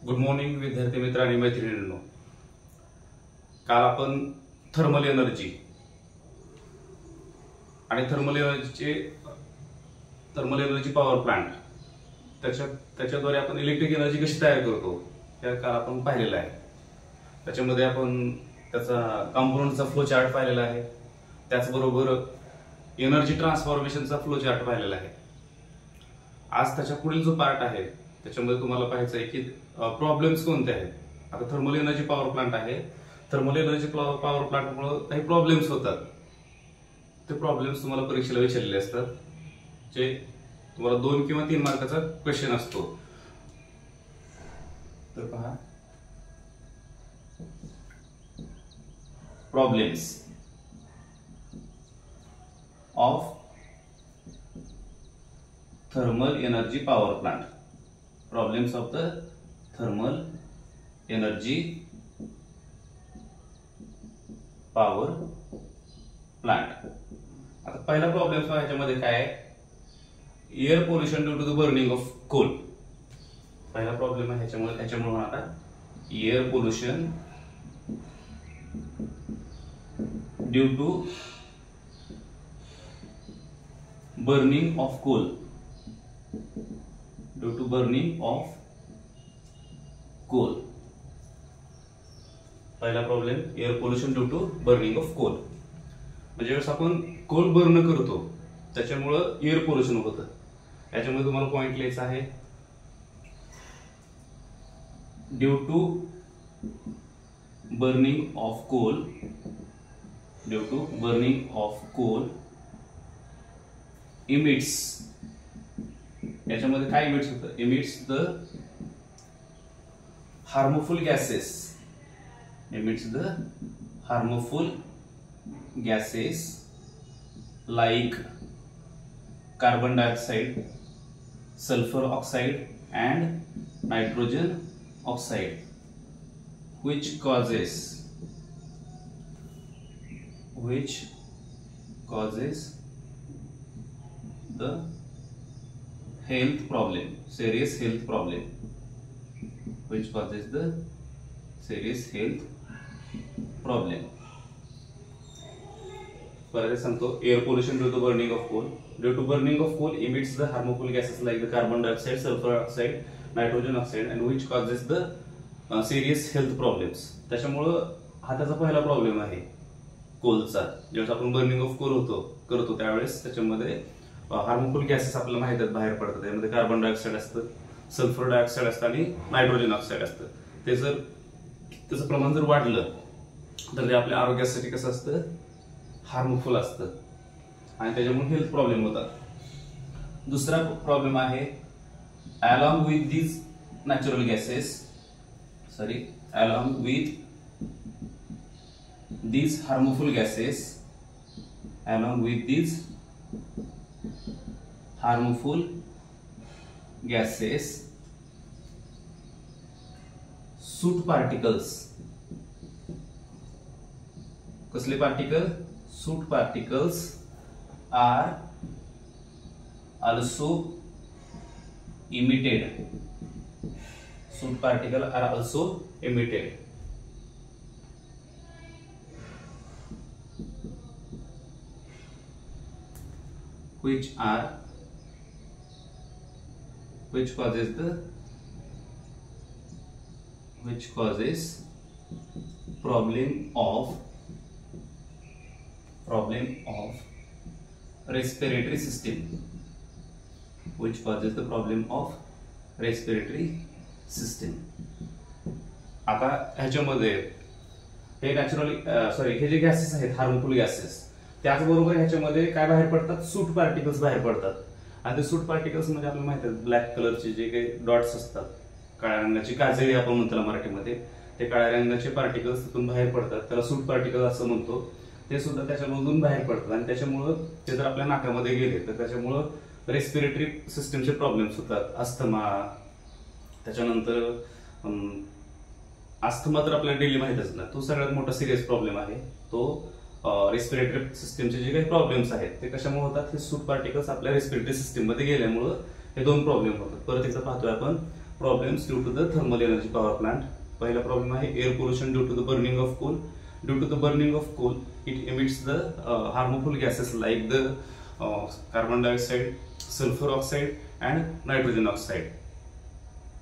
Good morning विद्यार्थी मित्र आणि मैत्रिणींनो. काल आपण थर्मल एनर्जी आणि थर्मल एनर्जी पॉवर प्लांट त्याच्याद्वारे आपण इलेक्ट्रिक एनर्जी कशी तयार करतो हे काल आपण पाहिलेलं आहे. त्याच्यामध्ये आपण त्याचा कंपोनंटचा फ्लो चार्ट पाहिलेला आहे. त्याचबरोबर एनर्जी ट्रान्सफॉर्मेशनचा फ्लो चार्ट पाहिलेला आहे. आज त्याच्या पुढील जो पार्ट आहे त्याच्यामध्ये तुम्हाला पाहायचं आहे की प्रॉब्लेम्स कोणते आहेत. आता थर्मल एनर्जी पॉवर प्लांट आहे. थर्मल एनर्जी पॉवर प्लांटमुळे काही प्रॉब्लेम्स होतात. ते प्रॉब्लेम्स तुम्हाला परीक्षेला विचारलेले असतात, जे तुम्हाला 2 किंवा 3 मार्काचा क्वेश्चन असतो. तर पहा, problems of thermal energy power plant. Problems of the thermal energy power plant. आता पहिला प्रॉब्लेम ह्याच्यामध्ये काय आहे? Air pollution due to the burning of coal. पहिला प्रॉब्लेम आहे ह्याच्यामुळे आता air pollution due to burning of coal. Due to burning of coal. पहिला problem air pollution due to burning of coal. म्हणजे वेळेस आपण कोल बर्न करतो त्याच्यामुळे एअर पोल्युशन होतं. याच्यामध्ये तुम्हाला पॉइंट लिहायचा आहे, due to burning of coal. Due to burning of coal emits. याच्यामध्ये काय इमिट्स होतं? Emits the harmful gases. Emits the harmful gases like carbon dioxide, sulphur oxide and nitrogen oxide, which causes the health problem, serious health problem, which causes the serious health problem. परत सांगतो, air pollution due to burning of coal. Due to burning of coal emits the harmful gases like the carbon dioxide, sulfur oxide, nitrogen oxide, and which causes the serious health problems. त्याच्यामुळं हा त्याचा पहिला problem आहे कोलचा. ज्यावेळेस आपण burning of Coal करतो त्यावेळेस त्याच्यामध्ये हार्मफुल गॅसेस आपल्याला माहित आहेत बाहेर पडतात. त्यामध्ये कार्बन डायऑक्साइड असतं, सल्फर डायऑक्साइड असतं आणि नायट्रोजन ऑक्साइड असतं. ते जर त्याचं प्रमाण जर वाढलं तर ते आपल्या आरोग्यासाठी कसं असतं? हार्मफुल असतं आणि त्याच्यामुळे हेल्थ प्रॉब्लेम होतात. दुसरा प्रॉब्लेम आहे, along with these natural gases, along with these harmful gases, along with these harmful gases, soot particles. कसले particle? soot particles are also emitted. Soot particles are also emitted. Which causes problem of respiratory system. Which causes the problem of respiratory system. आता ह्याच्यामध्ये हे हे जे gases आहेत harmful gases, त्याचबरोबर ह्याच्यामध्ये काय बाहेर पडतात? सूट पार्टिकल्स बाहेर पडतात. आणि ते सूट पार्टिकल्स म्हणजे आपल्याला माहिती आहे ब्लॅक कलरचे जे काही डॉट्स असतात, काळ्या रंगाची काजळी आपण म्हणतो मराठीमध्ये, ते काळ्या रंगाचे पार्टिकल्स तिथून बाहेर पडतात. त्याला सूट पार्टिकल असं म्हणतो. ते सुद्धा त्याच्यामधून बाहेर पडतात आणि त्याच्यामुळं ते जर आपल्या नाकामध्ये गेले तर त्याच्यामुळं रेस्पिरेटरी सिस्टीमचे प्रॉब्लेम्स होतात. अस्थमा, त्याच्यानंतर अस्थमा तर आपल्याला डेली माहितच ना, तो सगळ्यात मोठा सिरियस प्रॉब्लेम आहे. तो रेस्पिरेटरी सिस्टीमचे जे काही प्रॉब्लेम्स आहेत ते कशामुळे होतात? हे सूट पार्टिकल्स आपल्या रेस्पिरेटरी सिस्टीम मध्ये गेल्यामुळे हे दोन प्रॉब्लेम होतात. परत एकदा पाहतोय आपण, problems due to the thermal energy power plant. पहिला प्रॉब्लेम आहे air pollution due to the burning of coal. Due to the burning of coal it emits the harmful gases like the carbon dioxide, sulfur oxide and nitrogen oxide,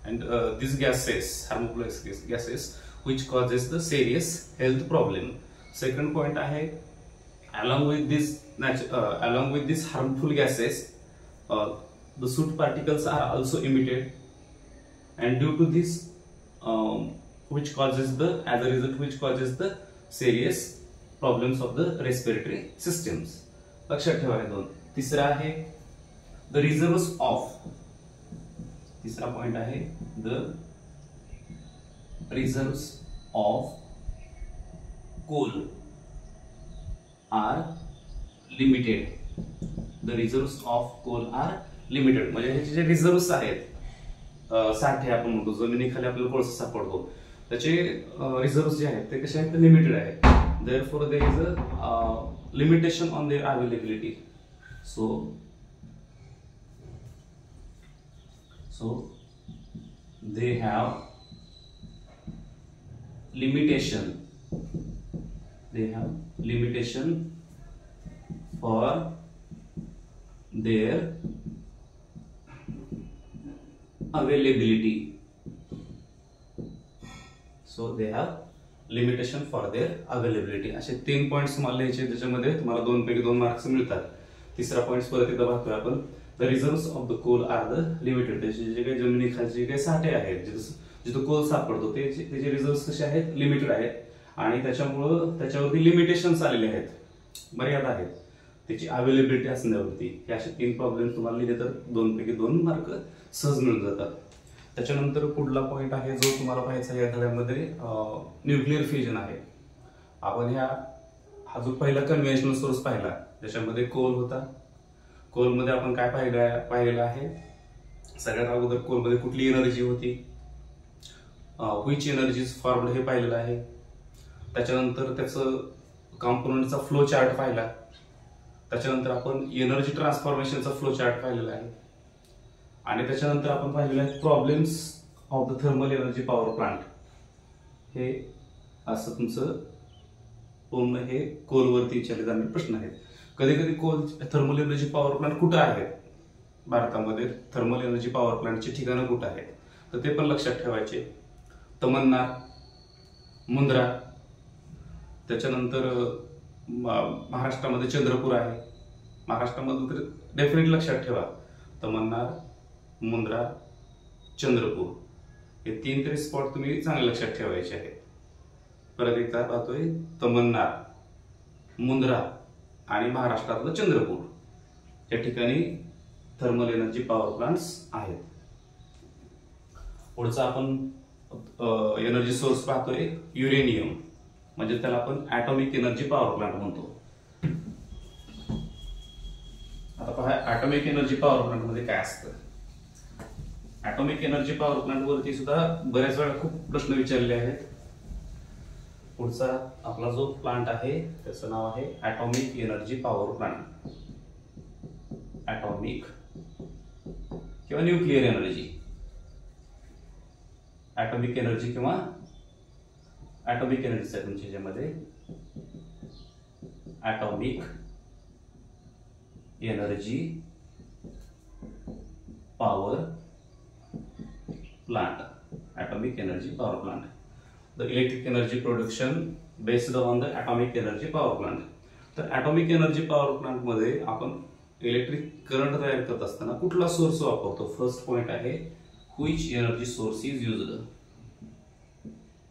and these gases, harmful gases which causes the serious health problem. Second point आहे along with these harmful gases the soot particles are also emitted, and due to this which causes the serious problems of the respiratory systems. लक्षात ठेवा हे दोन. तिसरा आहे the reserves of, तिसरा point आहे the reserves of coal are limited. The reserves of coal are limited. म्हणजे ह्याचे जे रिझर्व्स आहेत, साठे आपण म्हणतो, जमिनीखाली आपल्याला कोळसा सापडतो, त्याचे रिझर्व्स जे आहेत ते कसे आहेत, लिमिटेड आहेत. Therefore there is a limitation on their availability. So they have limitation. They have limitation for their availability. So they have limitation for their availability. असे 3 पॉइंट्स मला लिहायचे, त्याच्यामध्ये तुम्हाला 2 पैकी 2 मार्क्स मिळतात. तिसरा पॉइंट परत एकदा पाहतोय आपण. The reserves of the coal are the limited. त्याचे जे काही जमिनीखालचे काही साठे आहेत, जिथं कोल सापडतो त्याचे रिझर्व्स कसे आहेत, लिमिटेड आहेत, आणि त्याच्यामुळं त्याच्यावरती लिमिटेशन्स आलेले आहेत, मर्यादा आहेत त्याची अवेलेबिलिटी असण्यावरती. हे असे 3 प्रॉब्लेम तुम्हाला लिहिले तर 2 पैकी 2 मार्क सहज मिळून जातात. त्याच्यानंतर पुढला पॉइंट आहे जो तुम्हाला पाहायचा या धड्यामध्ये, न्यूक्लिअर फ्युजन आहे. आपण हा जो पहिला कन्व्हेन्शनल सोर्स पाहिला ज्याच्यामध्ये कोल होता. कोलमध्ये आपण काय पाहिलेलं आहे, सगळ्यात अगोदर कोलमध्ये कुठली एनर्जी होती, व्हिच एनर्जीज फॉर्म्ड हे पाहिलेलं आहे. त्याच्यानंतर त्याचं कॉम्पोनंटचा फ्लो चार्ट पाहिला. त्याच्यानंतर आपण एनर्जी ट्रान्सफॉर्मेशनचा फ्लो चार्ट पाहिलेला आहे. आणि त्याच्यानंतर आपण पाहिलेलं आहे problems of the thermal energy power plant. हे असं तुमचं पूर्ण हे कोलवरती विचारले जाणारे प्रश्न आहेत. कधी कधी coal thermal energy power plant कुठं आहेत, भारतामध्ये थर्मल एनर्जी पॉवर प्लांटची ठिकाणं कुठं आहेत, तर ते पण लक्षात ठेवायचे. तमन्ना, मुंद्रा, त्याच्यानंतर महाराष्ट्रामध्ये चंद्रपूर आहे. महाराष्ट्रामध्ये तर डेफिनेटली लक्षात ठेवा, तमन्ना, मुंद्रा, चंद्रपूर हे 3 तरी स्पॉट तुम्ही चांगले लक्षात ठेवायचे आहेत. परत एकदा पाहतोय, तमन्ना, मुंद्रा आणि महाराष्ट्रातलं चंद्रपूर या ठिकाणी थर्मल एनर्जी पॉवर प्लांट्स आहेत. पुढचा आपण एनर्जी सोर्स पाहतोय युरेनियम, म्हणजे त्याला आपण ॲटॉमिक एनर्जी पॉवर प्लांट म्हणतो. आता पहा ॲटॉमिक एनर्जी पॉवर प्लांट मध्ये काय असतं. ॲटॉमिक एनर्जी पॉवर प्लांट वरती सुद्धा बऱ्याच वेळा खूप प्रश्न विचारले आहेत. पुढचा आपला जो प्लांट आहे त्याचं नाव आहे atomic energy power plant. Atomic किंवा न्यूक्लिअर एनर्जी, ॲटॉमिक एनर्जी किंवा ॲटॉमिक एनर्जी आहे तुमच्या ह्याच्यामध्ये. Atomic energy power plant. Atomic energy power plant, the electric energy production based on the atomic energy power plant. तर atomic energy power plant मध्ये आपण electric current तयार करत असताना कुठला सोर्स वापरतो. फर्स्ट पॉइंट आहे which energy source is used.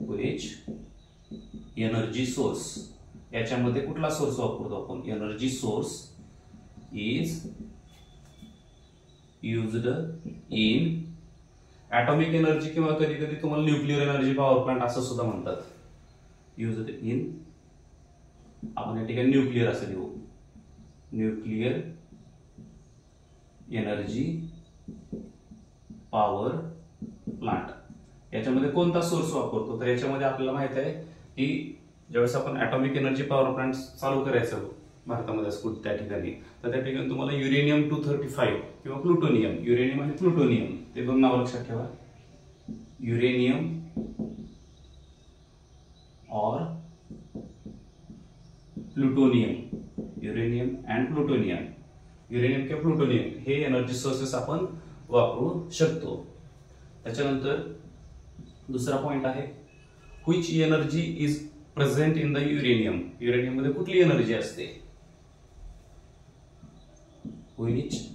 Which energy source, याच्यामध्ये कुठला सोर्स वापरतो आपण. Energy source is used in atomic energy किंवा कधी कधी तुम्हाला न्यूक्लिअर एनर्जी पॉवर प्लांट असं सुद्धा म्हणतात. युज्ड इन, आपण या ठिकाणी न्यूक्लिअर असं लिहू, न्यूक्लिअर एनर्जी पॉवर प्लांट. याच्यामध्ये कोणता सोर्स वापरतो, तर याच्यामध्ये आपल्याला माहित आहे की ज्यावेळेस आपण ॲटॉमिक एनर्जी पॉवर प्लांट चालू करायचं भारतामध्ये असतो त्या ठिकाणी, तर त्या ठिकाणी तुम्हाला युरेनियम 235 किंवा प्लुटोनियम, युरेनियम आणि प्लुटोनियम ते 2 नाव लक्षात ठेवा. युरेनियम और plutonium, uranium and plutonium, uranium किंवा प्लुटोनियम हे एनर्जी सोर्सेस आपण वापरू शकतो. त्याच्यानंतर दुसरा पॉइंट आहे, which energy is present in the uranium, uranium मध्ये कुठली एनर्जी असते, व्हिच